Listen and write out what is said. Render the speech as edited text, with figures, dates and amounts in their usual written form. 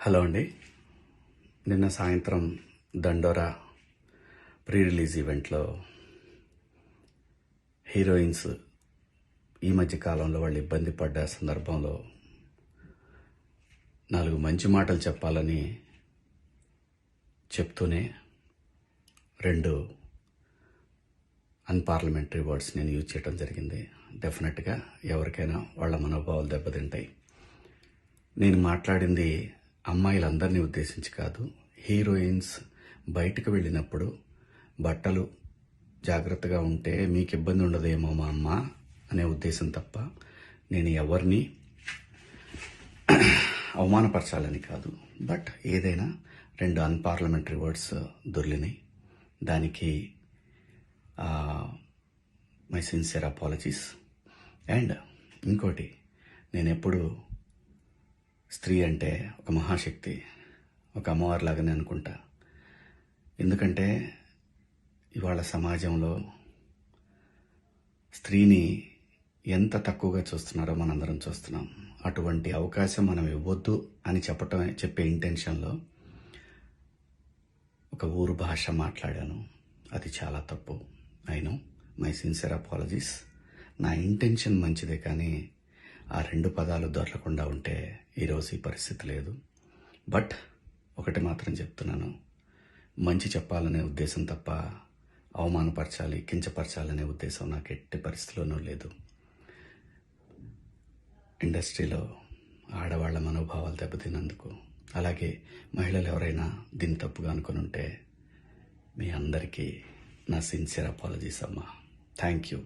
Hello అండి. నిన్న సాయంత్రం దండోరా ప్రీ రిలీజ్ ఈవెంట్లో హీరోయిన్స్ ఈ మధ్య కాలంలో వాళ్ళు ఇబ్బంది పడ్డ సందర్భంలో 4 మంచి మాటలు చెప్పాలని చెప్తూనే 2 అన్పార్లమెంటరీ వర్డ్స్ నేను యూజ్ చేయడం జరిగింది. డెఫినెట్గా ఎవరికైనా వాళ్ళ మనోభావాలు దెబ్బతింటాయి. నేను మాట్లాడింది అమ్మాయిలందరినీ ఉద్దేశించి కాదు. హీరోయిన్స్ బయటకు వెళ్ళినప్పుడు బట్టలు జాగ్రత్తగా ఉంటే మీకు ఇబ్బంది ఉండదేమో మా అమ్మ అనే ఉద్దేశం తప్ప నేను ఎవరిని అవమానపరచాలని కాదు. బట్ ఏదైనా 2 అన్పార్లమెంటరీ వర్డ్స్ దొర్లినాయి. దానికి మై సిన్సియర్ అపాలజీస్. అండ్ ఇంకోటి, నేను ఎప్పుడు స్త్రీ అంటే ఒక మహాశక్తి, ఒక అమ్మవారిలాగానే అనుకుంటా. ఎందుకంటే ఇవాళ సమాజంలో స్త్రీని ఎంత తక్కువగా చూస్తున్నారో మనందరం చూస్తున్నాం. అటువంటి అవకాశం మనం ఇవ్వద్దు అని చెప్పే ఇంటెన్షన్లో ఒక ఊరు భాష మాట్లాడాను. అది చాలా తప్పు. I know, my sincere apologies. నా ఇంటెన్షన్ మంచిదే, కానీ ఆ 2 పదాలు దొరకకుండా ఉంటే ఈరోజు ఈ పరిస్థితి లేదు. బట్ ఒకటి మాత్రం చెప్తున్నాను, మంచి చెప్పాలనే ఉద్దేశం తప్ప అవమానపరచాలి, కించపరచాలనే ఉద్దేశం నాకు ఎట్టి పరిస్థితిలోనూ లేదు. ఇండస్ట్రీలో ఆడవాళ్ల మనోభావాలు దెబ్బతిన్నందుకు, అలాగే మహిళలు ఎవరైనా దీన్ని తప్పుగా అనుకుని ఉంటే మీ అందరికీ నా సిన్సియర్ అపాలజీస్ అమ్మా. Thank you.